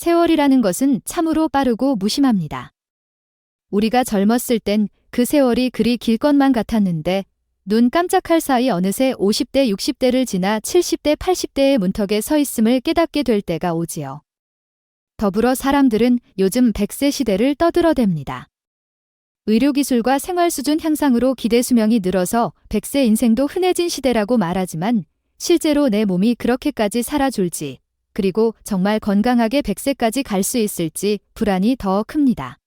세월이라는 것은 참으로 빠르고 무심합니다. 우리가 젊었을 땐 그 세월이 그리 길 것만 같았는데 눈 깜짝할 사이 어느새 50대, 60대를 지나 70대, 80대의 문턱에 서 있음을 깨닫게 될 때가 오지요. 더불어 사람들은 요즘 100세 시대를 떠들어댑니다. 의료기술과 생활수준 향상으로 기대 수명이 늘어서 100세 인생도 흔해진 시대라고 말하지만 실제로 내 몸이 그렇게까지 살아줄지, 그리고 정말 건강하게 100세까지 갈 수 있을지 불안이 더 큽니다.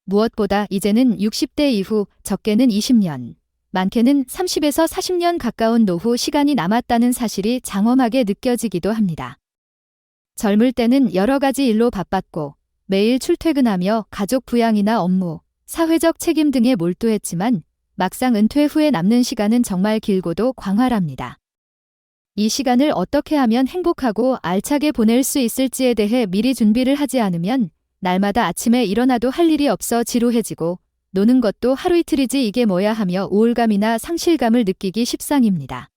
무엇보다 이제는 60대 이후 적게는 20년, 많게는 30에서 40년 가까운 노후 시간이 남았다는 사실이 장엄하게 느껴지기도 합니다. 젊을 때는 여러 가지 일로 바빴고 매일 출퇴근하며 가족 부양이나 업무, 사회적 책임 등에 몰두했지만 막상 은퇴 후에 남는 시간은 정말 길고도 광활합니다. 이 시간을 어떻게 하면 행복하고 알차게 보낼 수 있을지에 대해 미리 준비를 하지 않으면 날마다 아침에 일어나도 할 일이 없어 지루해지고 노는 것도 하루 이틀이지 이게 뭐야 하며 우울감이나 상실감을 느끼기 십상입니다.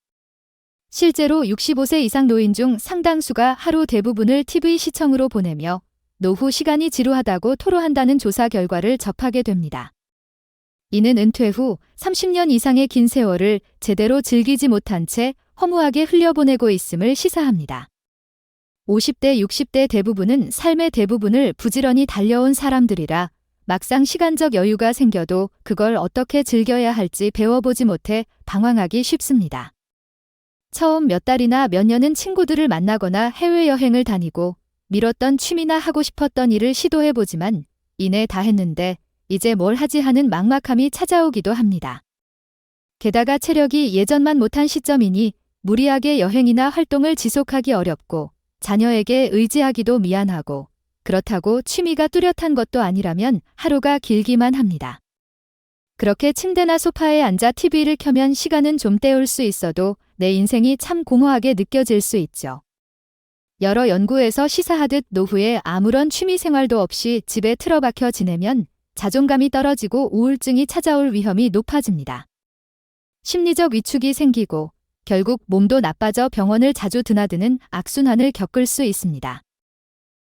실제로 65세 이상 노인 중 상당수가 하루 대부분을 TV 시청으로 보내며 노후 시간이 지루하다고 토로한다는 조사 결과를 접하게 됩니다. 이는 은퇴 후 30년 이상의 긴 세월을 제대로 즐기지 못한 채 허무하게 흘려보내고 있음을 시사합니다. 50대, 60대 대부분은 삶의 대부분을 부지런히 달려온 사람들이라 막상 시간적 여유가 생겨도 그걸 어떻게 즐겨야 할지 배워보지 못해 방황하기 쉽습니다. 처음 몇 달이나 몇 년은 친구들을 만나거나 해외여행을 다니고 미뤘던 취미나 하고 싶었던 일을 시도해보지만 이내 다 했는데 이제 뭘 하지 하는 막막함이 찾아오기도 합니다. 게다가 체력이 예전만 못한 시점이니 무리하게 여행이나 활동을 지속하기 어렵고 자녀에게 의지하기도 미안하고 그렇다고 취미가 뚜렷한 것도 아니라면 하루가 길기만 합니다. 그렇게 침대나 소파에 앉아 TV를 켜면 시간은 좀 때울 수 있어도 내 인생이 참 공허하게 느껴질 수 있죠. 여러 연구에서 시사하듯 노후에 아무런 취미 생활도 없이 집에 틀어박혀 지내면 자존감이 떨어지고 우울증이 찾아올 위험이 높아집니다. 심리적 위축이 생기고 결국 몸도 나빠져 병원을 자주 드나드는 악순환을 겪을 수 있습니다.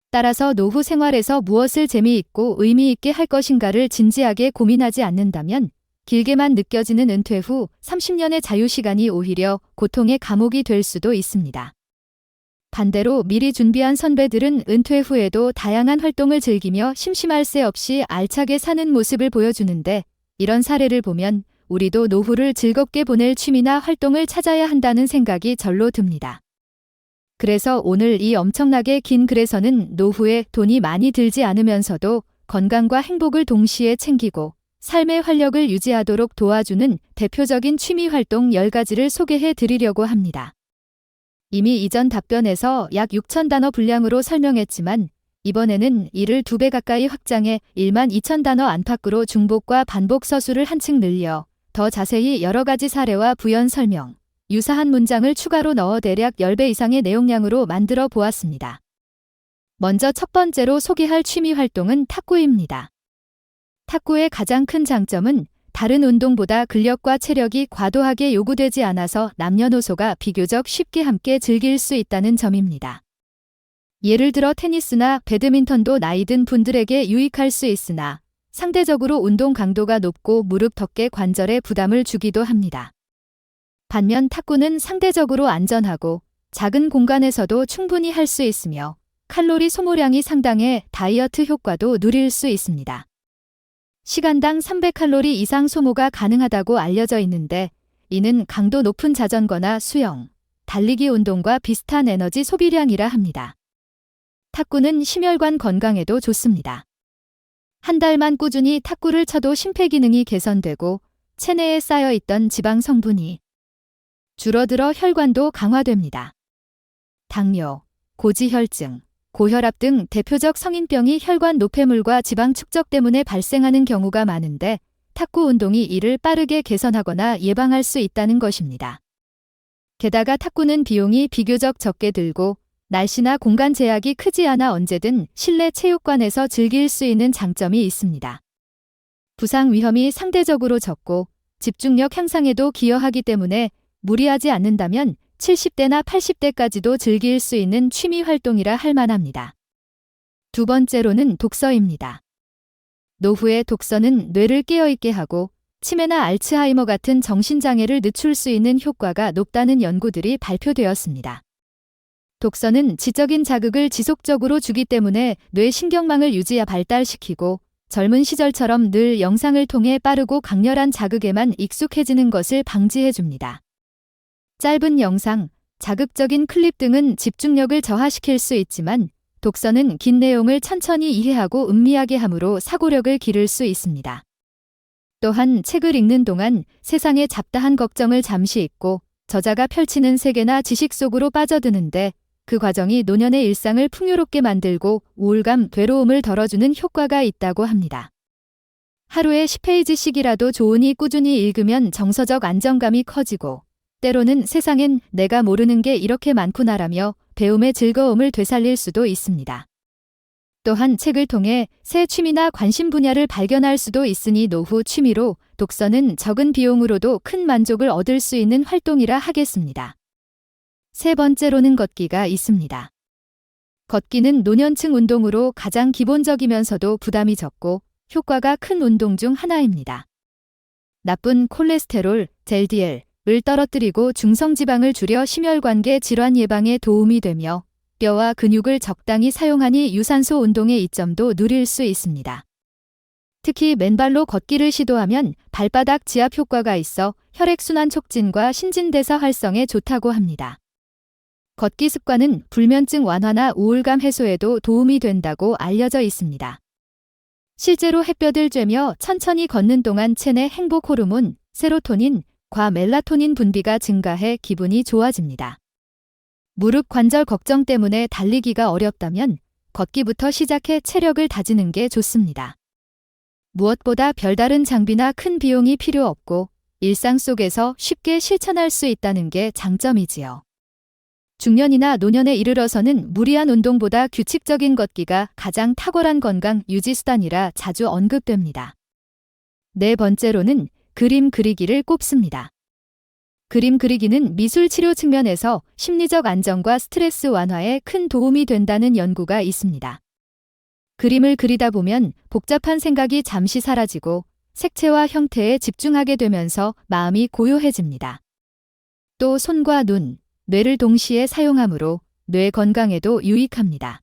따라서 노후 생활에서 무엇을 재미있고 의미 있게 할 것인가를 진지하게 고민하지 않는다면 길게만 느껴지는 은퇴 후 30년의 자유시간이 오히려 고통의 감옥이 될 수도 있습니다. 반대로 미리 준비한 선배들은 은퇴 후에도 다양한 활동을 즐기며 심심할 새 없이 알차게 사는 모습을 보여주는데 이런 사례를 보면 우리도 노후를 즐겁게 보낼 취미나 활동을 찾아야 한다는 생각이 절로 듭니다. 그래서 오늘 이 엄청나게 긴 글에서는 노후에 돈이 많이 들지 않으면서도 건강과 행복을 동시에 챙기고 삶의 활력을 유지하도록 도와주는 대표적인 취미 활동 10가지를 소개해 드리려고 합니다. 이미 이전 답변에서 약 6,000단어 분량으로 설명했지만 이번에는 이를 2배 가까이 확장해 12,000단어 안팎으로 중복과 반복 서술을 한층 늘려 더 자세히 여러 가지 사례와 부연 설명, 유사한 문장을 추가로 넣어 대략 10배 이상의 내용량으로 만들어 보았습니다. 먼저 첫 번째로 소개할 취미 활동은 탁구입니다. 탁구의 가장 큰 장점은 다른 운동보다 근력과 체력이 과도하게 요구되지 않아서 남녀노소가 비교적 쉽게 함께 즐길 수 있다는 점입니다. 예를 들어 테니스나 배드민턴도 나이 든 분들에게 유익할 수 있으나 상대적으로 운동 강도가 높고 무릎 덮개 관절에 부담을 주기도 합니다. 반면 탁구는 상대적으로 안전하고 작은 공간에서도 충분히 할 수 있으며 칼로리 소모량이 상당해 다이어트 효과도 누릴 수 있습니다. 시간당 300칼로리 이상 소모가 가능하다고 알려져 있는데 이는 강도 높은 자전거나 수영, 달리기 운동과 비슷한 에너지 소비량이라 합니다. 탁구는 심혈관 건강에도 좋습니다. 한 달만 꾸준히 탁구를 쳐도 심폐기능이 개선되고 체내에 쌓여있던 지방 성분이 줄어들어 혈관도 강화됩니다. 당뇨, 고지혈증, 고혈압 등 대표적 성인병이 혈관 노폐물과 지방 축적 때문에 발생하는 경우가 많은데 탁구 운동이 이를 빠르게 개선하거나 예방할 수 있다는 것입니다. 게다가 탁구는 비용이 비교적 적게 들고 날씨나 공간 제약이 크지 않아 언제든 실내 체육관에서 즐길 수 있는 장점이 있습니다. 부상 위험이 상대적으로 적고 집중력 향상에도 기여하기 때문에 무리하지 않는다면 70대나 80대까지도 즐길 수 있는 취미 활동이라 할 만합니다. 두 번째로는 독서입니다. 노후의 독서는 뇌를 깨어있게 하고 치매나 알츠하이머 같은 정신장애를 늦출 수 있는 효과가 높다는 연구들이 발표되었습니다. 독서는 지적인 자극을 지속적으로 주기 때문에 뇌 신경망을 유지와 발달시키고 젊은 시절처럼 늘 영상을 통해 빠르고 강렬한 자극에만 익숙해지는 것을 방지해줍니다. 짧은 영상, 자극적인 클립 등은 집중력을 저하시킬 수 있지만 독서는 긴 내용을 천천히 이해하고 음미하게 함으로 사고력을 기를 수 있습니다. 또한 책을 읽는 동안 세상의 잡다한 걱정을 잠시 잊고 저자가 펼치는 세계나 지식 속으로 빠져드는데 그 과정이 노년의 일상을 풍요롭게 만들고 우울감, 괴로움을 덜어주는 효과가 있다고 합니다. 하루에 10페이지씩이라도 좋으니 꾸준히 읽으면 정서적 안정감이 커지고 때로는 세상엔 내가 모르는 게 이렇게 많구나라며 배움의 즐거움을 되살릴 수도 있습니다. 또한 책을 통해 새 취미나 관심 분야를 발견할 수도 있으니 노후 취미로 독서는 적은 비용으로도 큰 만족을 얻을 수 있는 활동이라 하겠습니다. 세 번째로는 걷기가 있습니다. 걷기는 노년층 운동으로 가장 기본적이면서도 부담이 적고 효과가 큰 운동 중 하나입니다. 나쁜 콜레스테롤, LDL을 떨어뜨리고 중성지방을 줄여 심혈관계 질환 예방에 도움이 되며 뼈와 근육을 적당히 사용하니 유산소 운동의 이점도 누릴 수 있습니다. 특히 맨발로 걷기를 시도하면 발바닥 지압 효과가 있어 혈액순환 촉진과 신진대사 활성에 좋다고 합니다. 걷기 습관은 불면증 완화나 우울감 해소에도 도움이 된다고 알려져 있습니다. 실제로 햇볕을 쬐며 천천히 걷는 동안 체내 행복 호르몬, 세로토닌과 멜라토닌 분비가 증가해 기분이 좋아집니다. 무릎 관절 걱정 때문에 달리기가 어렵다면 걷기부터 시작해 체력을 다지는 게 좋습니다. 무엇보다 별다른 장비나 큰 비용이 필요 없고 일상 속에서 쉽게 실천할 수 있다는 게 장점이지요. 중년이나 노년에 이르러서는 무리한 운동보다 규칙적인 걷기가 가장 탁월한 건강 유지 수단이라 자주 언급됩니다. 네 번째로는 그림 그리기를 꼽습니다. 그림 그리기는 미술 치료 측면에서 심리적 안정과 스트레스 완화에 큰 도움이 된다는 연구가 있습니다. 그림을 그리다 보면 복잡한 생각이 잠시 사라지고 색채와 형태에 집중하게 되면서 마음이 고요해집니다. 또 손과 눈, 뇌를 동시에 사용하므로 뇌 건강에도 유익합니다.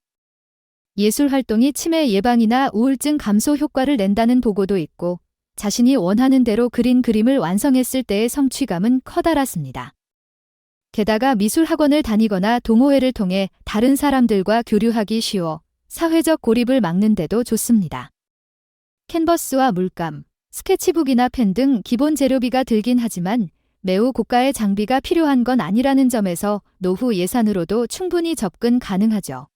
예술 활동이 치매 예방이나 우울증 감소 효과를 낸다는 보고도 있고 자신이 원하는 대로 그린 그림을 완성했을 때의 성취감은 커다랗습니다. 게다가 미술학원을 다니거나 동호회를 통해 다른 사람들과 교류하기 쉬워 사회적 고립을 막는 데도 좋습니다. 캔버스와 물감, 스케치북이나 펜 등 기본 재료비가 들긴 하지만 매우 고가의 장비가 필요한 건 아니라는 점에서 노후 예산으로도 충분히 접근 가능하죠.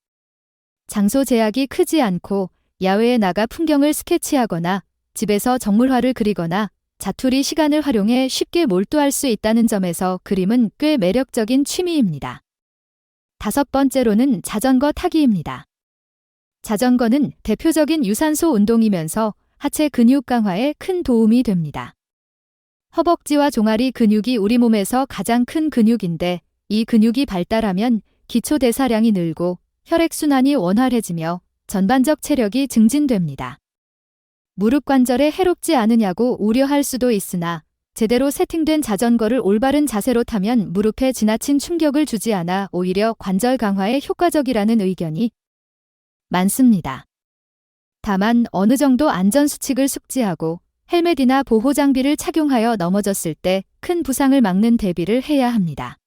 장소 제약이 크지 않고 야외에 나가 풍경을 스케치하거나 집에서 정물화를 그리거나 자투리 시간을 활용해 쉽게 몰두할 수 있다는 점에서 그림은 꽤 매력적인 취미입니다. 다섯 번째로는 자전거 타기입니다. 자전거는 대표적인 유산소 운동이면서 하체 근육 강화에 큰 도움이 됩니다. 허벅지와 종아리 근육이 우리 몸에서 가장 큰 근육인데 이 근육이 발달하면 기초 대사량이 늘고 혈액순환이 원활해지며 전반적 체력이 증진됩니다. 무릎 관절에 해롭지 않으냐고 우려할 수도 있으나 제대로 세팅된 자전거를 올바른 자세로 타면 무릎에 지나친 충격을 주지 않아 오히려 관절 강화에 효과적이라는 의견이 많습니다. 다만 어느 정도 안전수칙을 숙지하고 헬멧이나 보호장비를 착용하여 넘어졌을 때 큰 부상을 막는 대비를 해야 합니다.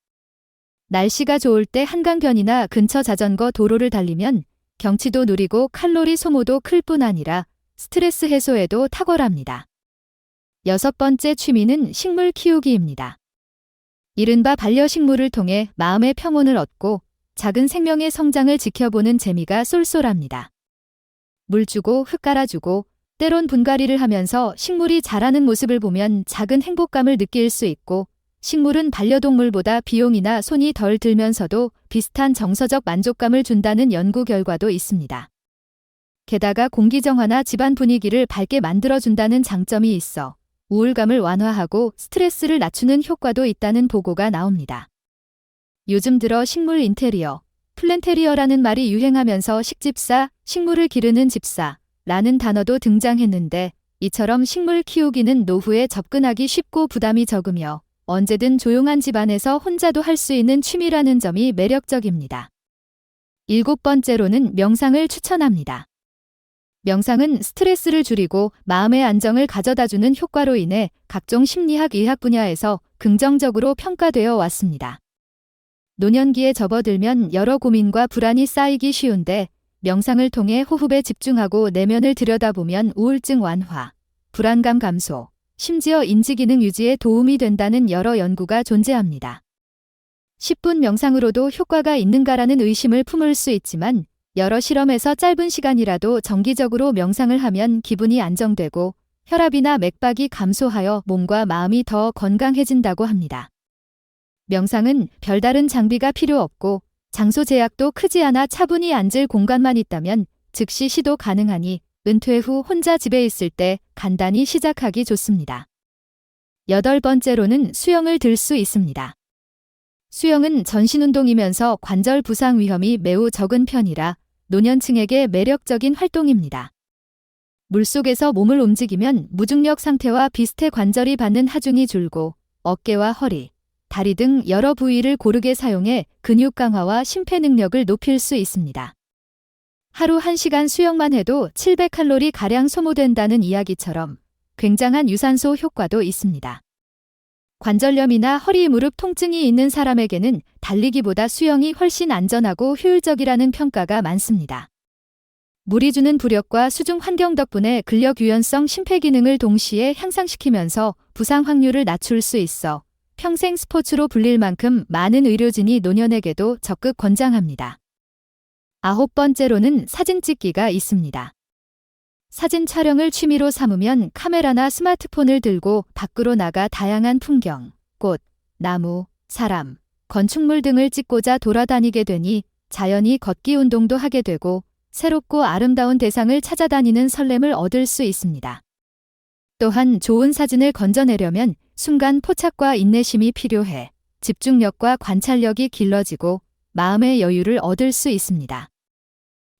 날씨가 좋을 때 한강변이나 근처 자전거 도로를 달리면 경치도 누리고 칼로리 소모도 클 뿐 아니라 스트레스 해소에도 탁월합니다. 여섯 번째 취미는 식물 키우기입니다. 이른바 반려식물을 통해 마음의 평온을 얻고 작은 생명의 성장을 지켜보는 재미가 쏠쏠합니다. 물 주고 흙 깔아주고 때론 분갈이를 하면서 식물이 자라는 모습을 보면 작은 행복감을 느낄 수 있고 식물은 반려동물보다 비용이나 손이 덜 들면서도 비슷한 정서적 만족감을 준다는 연구 결과도 있습니다. 게다가 공기정화나 집안 분위기를 밝게 만들어준다는 장점이 있어 우울감을 완화하고 스트레스를 낮추는 효과도 있다는 보고가 나옵니다. 요즘 들어 식물 인테리어, 플랜테리어라는 말이 유행하면서 식집사, 식물을 기르는 집사라는 단어도 등장했는데 이처럼 식물 키우기는 노후에 접근하기 쉽고 부담이 적으며 언제든 조용한 집안에서 혼자도 할 수 있는 취미라는 점이 매력적입니다. 7번째로는 명상을 추천합니다. 명상은 스트레스를 줄이고 마음의 안정을 가져다주는 효과로 인해 각종 심리학 의학 분야에서 긍정적으로 평가되어 왔습니다. 노년기에 접어들면 여러 고민과 불안이 쌓이기 쉬운데 명상을 통해 호흡에 집중하고 내면을 들여다보면 우울증 완화, 불안감 감소, 심지어 인지기능 유지에 도움이 된다는 여러 연구가 존재합니다. 10분 명상으로도 효과가 있는가라는 의심을 품을 수 있지만 여러 실험에서 짧은 시간이라도 정기적으로 명상을 하면 기분이 안정되고 혈압이나 맥박이 감소하여 몸과 마음이 더 건강해진다고 합니다. 명상은 별다른 장비가 필요 없고 장소 제약도 크지 않아 차분히 앉을 공간만 있다면 즉시 시도 가능하니 은퇴 후 혼자 집에 있을 때 간단히 시작하기 좋습니다. 8번째로는 수영을 들 수 있습니다. 수영은 전신운동이면서 관절 부상 위험이 매우 적은 편이라 노년층에게 매력적인 활동입니다. 물속에서 몸을 움직이면 무중력 상태와 비슷해 관절이 받는 하중이 줄고 어깨와 허리, 다리 등 여러 부위를 고르게 사용해 근육 강화와 심폐 능력을 높일 수 있습니다. 하루 1시간 수영만 해도 700칼로리가량 소모된다는 이야기처럼 굉장한 유산소 효과도 있습니다. 관절염이나 허리 무릎 통증이 있는 사람에게는 달리기보다 수영이 훨씬 안전하고 효율적이라는 평가가 많습니다. 물이 주는 부력과 수중 환경 덕분에 근력 유연성 심폐 기능을 동시에 향상시키면서 부상 확률을 낮출 수 있어 평생 스포츠로 불릴 만큼 많은 의료진이 노년에게도 적극 권장합니다. 9번째로는 사진 찍기가 있습니다. 사진 촬영을 취미로 삼으면 카메라나 스마트폰을 들고 밖으로 나가 다양한 풍경, 꽃, 나무, 사람, 건축물 등을 찍고자 돌아다니게 되니 자연히 걷기 운동도 하게 되고 새롭고 아름다운 대상을 찾아다니는 설렘을 얻을 수 있습니다. 또한 좋은 사진을 건져내려면 순간 포착과 인내심이 필요해 집중력과 관찰력이 길러지고 마음의 여유를 얻을 수 있습니다.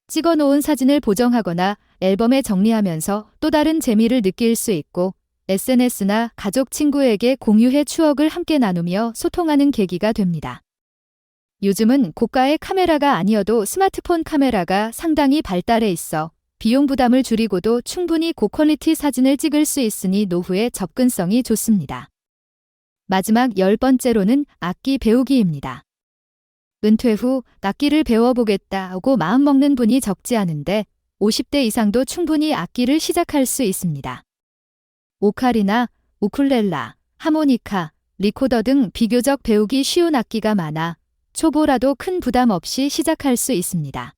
찍어놓은 사진을 보정하거나 앨범에 정리하면서 또 다른 재미를 느낄 수 있고 SNS나 가족 친구에게 공유해 추억을 함께 나누며 소통하는 계기가 됩니다. 요즘은 고가의 카메라가 아니어도 스마트폰 카메라가 상당히 발달해 있어 비용 부담을 줄이고도 충분히 고퀄리티 사진을 찍을 수 있으니 노후에 접근성이 좋습니다. 마지막 10번째로는 악기 배우기입니다. 은퇴 후 악기를 배워보겠다고 마음먹는 분이 적지 않은데 50대 이상도 충분히 악기를 시작할 수 있습니다. 오카리나, 우쿨렐라, 하모니카, 리코더 등 비교적 배우기 쉬운 악기가 많아 초보라도 큰 부담 없이 시작할 수 있습니다.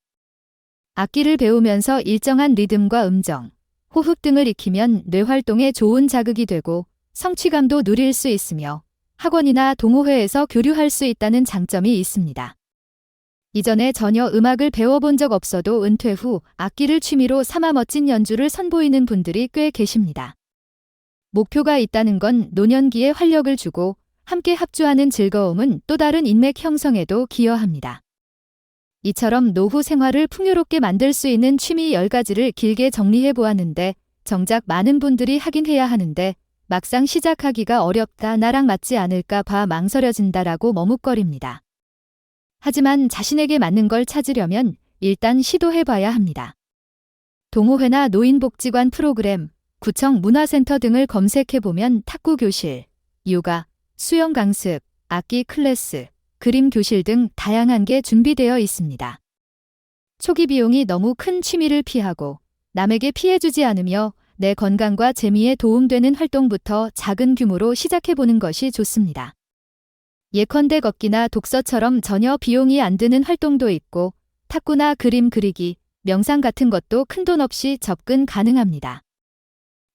악기를 배우면서 일정한 리듬과 음정, 호흡 등을 익히면 뇌활동에 좋은 자극이 되고 성취감도 누릴 수 있으며 학원이나 동호회에서 교류할 수 있다는 장점이 있습니다. 이전에 전혀 음악을 배워본 적 없어도 은퇴 후 악기를 취미로 삼아 멋진 연주를 선보이는 분들이 꽤 계십니다. 목표가 있다는 건 노년기에 활력을 주고 함께 합주하는 즐거움은 또 다른 인맥 형성에도 기여합니다. 이처럼 노후 생활을 풍요롭게 만들 수 있는 취미 10가지를 길게 정리해 보았는데 정작 많은 분들이 하긴 해야 하는데 막상 시작하기가 어렵다, 나랑 맞지 않을까 봐 망설여진다라고 머뭇거립니다. 하지만 자신에게 맞는 걸 찾으려면 일단 시도해봐야 합니다. 동호회나 노인복지관 프로그램, 구청 문화센터 등을 검색해보면 탁구 교실, 요가, 수영 강습, 악기 클래스, 그림 교실 등 다양한 게 준비되어 있습니다. 초기 비용이 너무 큰 취미를 피하고 남에게 피해주지 않으며 내 건강과 재미에 도움되는 활동부터 작은 규모로 시작해보는 것이 좋습니다. 예컨대 걷기나 독서처럼 전혀 비용이 안 드는 활동도 있고 탁구나 그림 그리기, 명상 같은 것도 큰돈 없이 접근 가능합니다.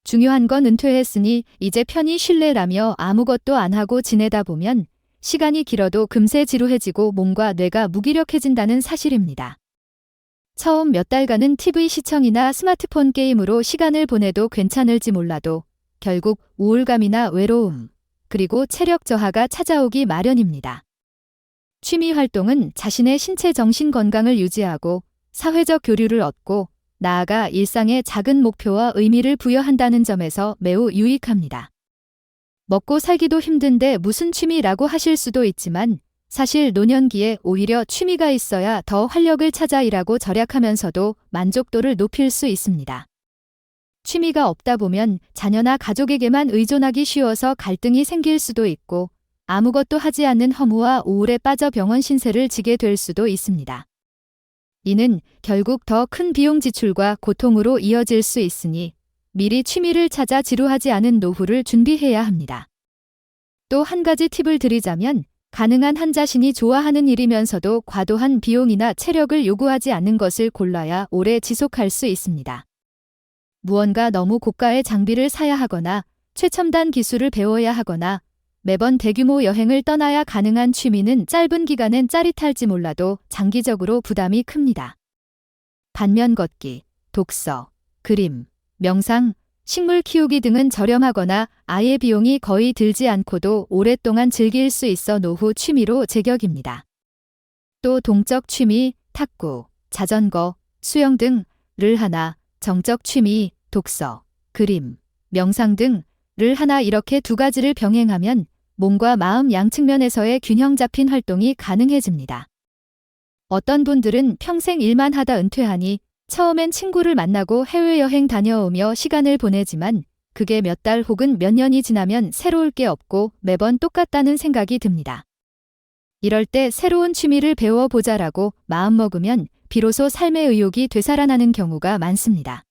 중요한 건 은퇴했으니 이제 편히 쉴래라며 아무것도 안 하고 지내다 보면 시간이 길어도 금세 지루해지고 몸과 뇌가 무기력해진다는 사실입니다. 처음 몇 달간은 TV 시청이나 스마트폰 게임으로 시간을 보내도 괜찮을지 몰라도 결국 우울감이나 외로움, 그리고 체력 저하가 찾아오기 마련입니다. 취미 활동은 자신의 신체 정신 건강을 유지하고 사회적 교류를 얻고 나아가 일상에 작은 목표와 의미를 부여한다는 점에서 매우 유익합니다. 먹고 살기도 힘든데 무슨 취미라고 하실 수도 있지만 사실 노년기에 오히려 취미가 있어야 더 활력을 찾아 일하고 절약하면서도 만족도를 높일 수 있습니다. 취미가 없다 보면 자녀나 가족에게만 의존하기 쉬워서 갈등이 생길 수도 있고 아무것도 하지 않는 허무와 우울에 빠져 병원 신세를 지게 될 수도 있습니다. 이는 결국 더 큰 비용 지출과 고통으로 이어질 수 있으니 미리 취미를 찾아 지루하지 않은 노후를 준비해야 합니다. 또 한 가지 팁을 드리자면 가능한 한 자신이 좋아하는 일이면서도 과도한 비용이나 체력을 요구하지 않는 것을 골라야 오래 지속할 수 있습니다. 무언가 너무 고가의 장비를 사야 하거나 최첨단 기술을 배워야 하거나 매번 대규모 여행을 떠나야 가능한 취미는 짧은 기간엔 짜릿할지 몰라도 장기적으로 부담이 큽니다. 반면 걷기, 독서, 그림, 명상, 식물 키우기 등은 저렴하거나 아예 비용이 거의 들지 않고도 오랫동안 즐길 수 있어 노후 취미로 제격입니다. 또 동적 취미, 탁구, 자전거, 수영 등을 하나, 정적 취미, 독서, 그림, 명상 등을 하나 이렇게 두 가지를 병행하면 몸과 마음 양측면에서의 균형 잡힌 활동이 가능해집니다. 어떤 분들은 평생 일만 하다 은퇴하니 처음엔 친구를 만나고 해외여행 다녀오며 시간을 보내지만 그게 몇 달 혹은 몇 년이 지나면 새로울 게 없고 매번 똑같다는 생각이 듭니다. 이럴 때 새로운 취미를 배워보자라고 마음먹으면 비로소 삶의 의욕이 되살아나는 경우가 많습니다.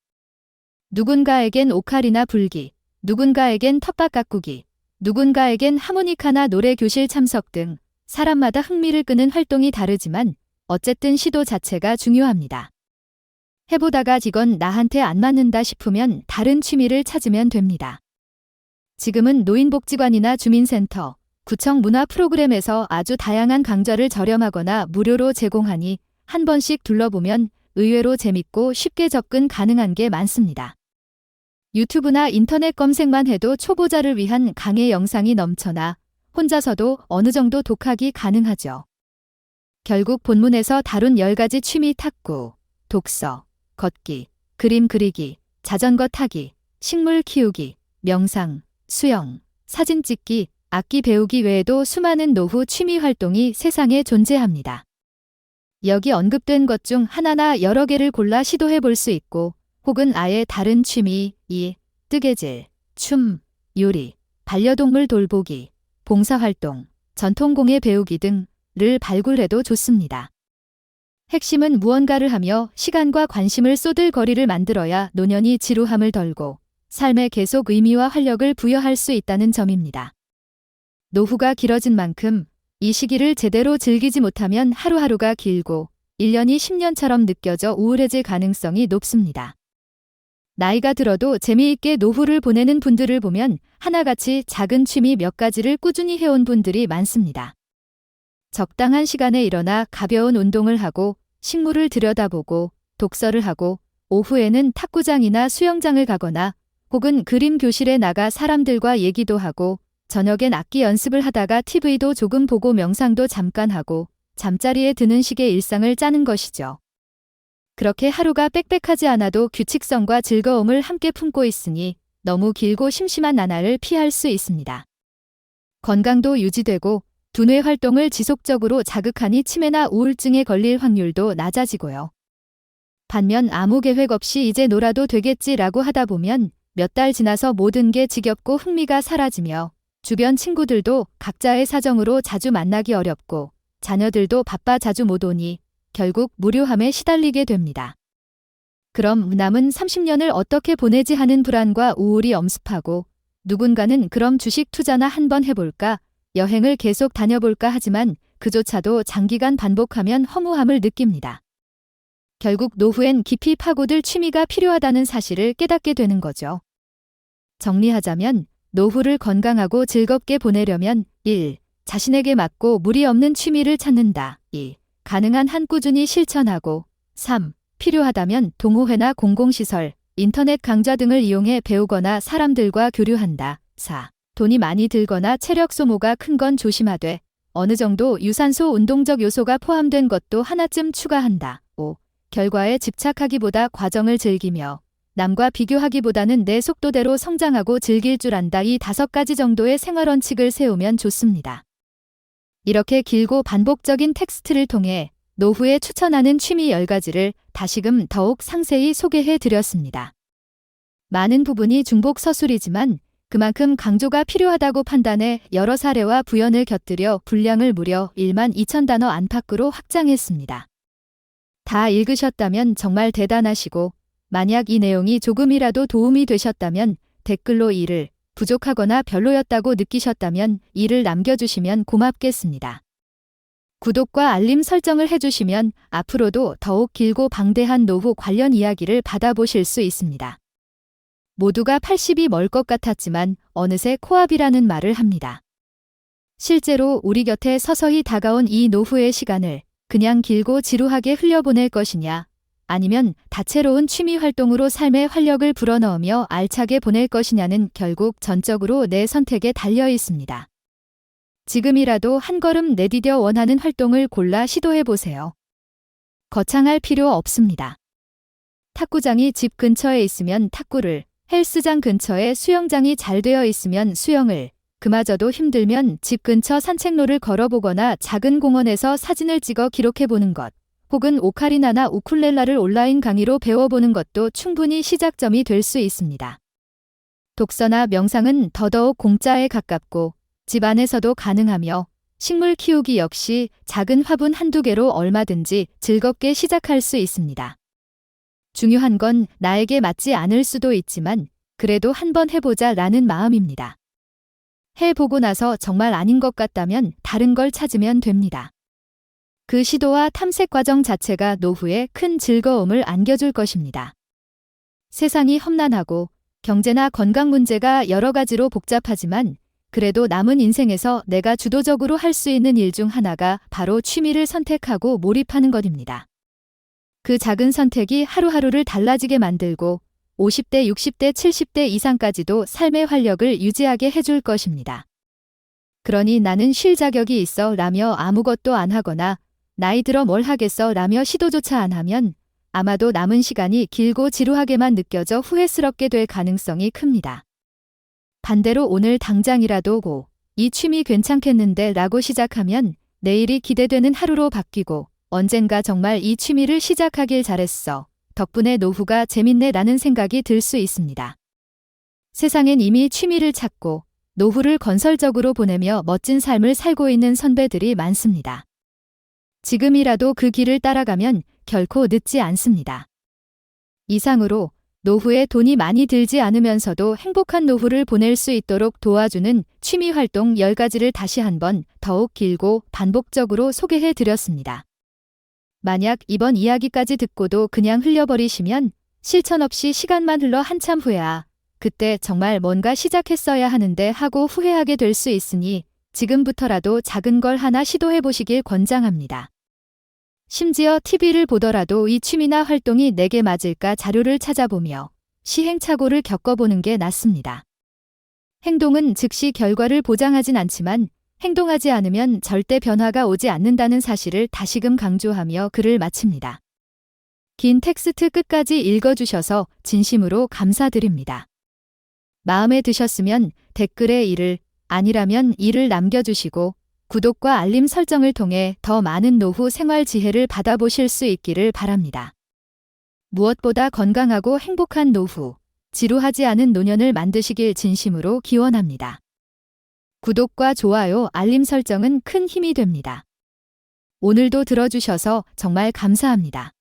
누군가에겐 오카리나 불기, 누군가에겐 텃밭 가꾸기, 누군가에겐 하모니카나 노래 교실 참석 등 사람마다 흥미를 끄는 활동이 다르지만 어쨌든 시도 자체가 중요합니다. 해보다가 이건 나한테 안 맞는다 싶으면 다른 취미를 찾으면 됩니다. 지금은 노인복지관이나 주민센터, 구청 문화 프로그램에서 아주 다양한 강좌를 저렴하거나 무료로 제공하니 한 번씩 둘러보면 의외로 재밌고 쉽게 접근 가능한 게 많습니다. 유튜브나 인터넷 검색만 해도 초보자를 위한 강의 영상이 넘쳐나 혼자서도 어느 정도 독학이 가능하죠. 결국 본문에서 다룬 10가지 취미 탁구, 독서, 걷기, 그림 그리기, 자전거 타기, 식물 키우기, 명상, 수영, 사진 찍기, 악기 배우기 외에도 수많은 노후 취미 활동이 세상에 존재합니다. 여기 언급된 것 중 하나나 여러 개를 골라 시도해 볼 수 있고 혹은 아예 다른 취미, 뜨개질, 춤, 요리, 반려동물 돌보기, 봉사활동, 전통공예 배우기 등을 발굴해도 좋습니다. 핵심은 무언가를 하며 시간과 관심을 쏟을 거리를 만들어야 노년이 지루함을 덜고 삶에 계속 의미와 활력을 부여할 수 있다는 점입니다. 노후가 길어진 만큼 이 시기를 제대로 즐기지 못하면 하루하루가 길고 1년이 10년처럼 느껴져 우울해질 가능성이 높습니다. 나이가 들어도 재미있게 노후를 보내는 분들을 보면 하나같이 작은 취미 몇 가지를 꾸준히 해온 분들이 많습니다. 적당한 시간에 일어나 가벼운 운동을 하고 식물을 들여다보고 독서를 하고 오후에는 탁구장이나 수영장을 가거나 혹은 그림 교실에 나가 사람들과 얘기도 하고 저녁엔 악기 연습을 하다가 TV도 조금 보고 명상도 잠깐 하고 잠자리에 드는 식의 일상을 짜는 것이죠. 그렇게 하루가 빽빽하지 않아도 규칙성과 즐거움을 함께 품고 있으니 너무 길고 심심한 나날을 피할 수 있습니다. 건강도 유지되고 두뇌 활동을 지속적으로 자극하니 치매나 우울증에 걸릴 확률도 낮아지고요. 반면 아무 계획 없이 이제 놀아도 되겠지라고 하다 보면 몇 달 지나서 모든 게 지겹고 흥미가 사라지며 주변 친구들도 각자의 사정으로 자주 만나기 어렵고 자녀들도 바빠 자주 못 오니 결국 무료함에 시달리게 됩니다. 그럼 남은 30년을 어떻게 보내지 하는 불안과 우울이 엄습하고 누군가는 그럼 주식 투자나 한번 해볼까, 여행을 계속 다녀볼까 하지만 그조차도 장기간 반복하면 허무함을 느낍니다. 결국 노후엔 깊이 파고들 취미가 필요하다는 사실을 깨닫게 되는 거죠. 정리하자면 노후를 건강하고 즐겁게 보내려면 1. 자신에게 맞고 무리 없는 취미를 찾는다. 2. 가능한 한 꾸준히 실천하고 3. 필요하다면 동호회나 공공시설, 인터넷 강좌 등을 이용해 배우거나 사람들과 교류한다. 4. 돈이 많이 들거나 체력 소모가 큰 건 조심하되 어느 정도 유산소 운동적 요소가 포함된 것도 하나쯤 추가한다. 5. 결과에 집착하기보다 과정을 즐기며 남과 비교하기보다는 내 속도대로 성장하고 즐길 줄 안다. 이 5가지 정도의 생활 원칙을 세우면 좋습니다. 이렇게 길고 반복적인 텍스트를 통해 노후에 추천하는 취미 10가지를 다시금 더욱 상세히 소개해 드렸습니다. 많은 부분이 중복 서술이지만 그만큼 강조가 필요하다고 판단해 여러 사례와 부연을 곁들여 분량을 무려 12,000단어 안팎으로 확장했습니다. 다 읽으셨다면 정말 대단하시고 만약 이 내용이 조금이라도 도움이 되셨다면 댓글로 이를 부족하거나 별로였다고 느끼셨다면 이를 남겨주시면 고맙겠습니다. 구독과 알림 설정을 해주시면 앞으로도 더욱 길고 방대한 노후 관련 이야기를 받아보실 수 있습니다. 모두가 80이 멀 것 같았지만 어느새 코앞이라는 말을 합니다. 실제로 우리 곁에 서서히 다가온 이 노후의 시간을 그냥 길고 지루하게 흘려보낼 것이냐, 아니면 다채로운 취미 활동으로 삶의 활력을 불어넣으며 알차게 보낼 것이냐는 결국 전적으로 내 선택에 달려 있습니다. 지금이라도 한 걸음 내디뎌 원하는 활동을 골라 시도해보세요. 거창할 필요 없습니다. 탁구장이 집 근처에 있으면 탁구를, 헬스장 근처에 수영장이 잘 되어 있으면 수영을, 그마저도 힘들면 집 근처 산책로를 걸어보거나 작은 공원에서 사진을 찍어 기록해보는 것, 혹은 오카리나나 우쿨렐라를 온라인 강의로 배워보는 것도 충분히 시작점이 될 수 있습니다. 독서나 명상은 더더욱 공짜에 가깝고 집 안에서도 가능하며 식물 키우기 역시 작은 화분 한두 개로 얼마든지 즐겁게 시작할 수 있습니다. 중요한 건 나에게 맞지 않을 수도 있지만 그래도 한번 해보자 라는 마음입니다. 해보고 나서 정말 아닌 것 같다면 다른 걸 찾으면 됩니다. 그 시도와 탐색 과정 자체가 노후에 큰 즐거움을 안겨줄 것입니다. 세상이 험난하고 경제나 건강 문제가 여러 가지로 복잡하지만 그래도 남은 인생에서 내가 주도적으로 할 수 있는 일 중 하나가 바로 취미를 선택하고 몰입하는 것입니다. 그 작은 선택이 하루하루를 달라지게 만들고 50대, 60대, 70대 이상까지도 삶의 활력을 유지하게 해줄 것입니다. 그러니 나는 쉴 자격이 있어 라며 아무것도 안 하거나 나이 들어 뭘 하겠어 라며 시도조차 안 하면 아마도 남은 시간이 길고 지루하게만 느껴져 후회스럽게 될 가능성이 큽니다. 반대로 오늘 당장이라도 이 취미 괜찮겠는데 라고 시작하면 내일이 기대되는 하루로 바뀌고 언젠가 정말 이 취미를 시작하길 잘했어. 덕분에 노후가 재밌네 라는 생각이 들 수 있습니다. 세상엔 이미 취미를 찾고 노후를 건설적으로 보내며 멋진 삶을 살고 있는 선배들이 많습니다. 지금이라도 그 길을 따라가면 결코 늦지 않습니다. 이상으로 노후에 돈이 많이 들지 않으면서도 행복한 노후를 보낼 수 있도록 도와주는 취미 활동 10가지를 다시 한번 더욱 길고 반복적으로 소개해 드렸습니다. 만약 이번 이야기까지 듣고도 그냥 흘려버리시면 실천 없이 시간만 흘러 한참 후에야 그때 정말 뭔가 시작했어야 하는데 하고 후회하게 될 수 있으니 지금부터라도 작은 걸 하나 시도해 보시길 권장합니다. 심지어 TV를 보더라도 이 취미나 활동이 내게 맞을까 자료를 찾아보며 시행착오를 겪어보는 게 낫습니다. 행동은 즉시 결과를 보장하진 않지만 행동하지 않으면 절대 변화가 오지 않는다는 사실을 다시금 강조하며 글을 마칩니다. 긴 텍스트 끝까지 읽어주셔서 진심으로 감사드립니다. 마음에 드셨으면 댓글에 이를, 아니라면 이를 남겨주시고 구독과 알림 설정을 통해 더 많은 노후 생활 지혜를 받아보실 수 있기를 바랍니다. 무엇보다 건강하고 행복한 노후, 지루하지 않은 노년을 만드시길 진심으로 기원합니다. 구독과 좋아요, 알림 설정은 큰 힘이 됩니다. 오늘도 들어주셔서 정말 감사합니다.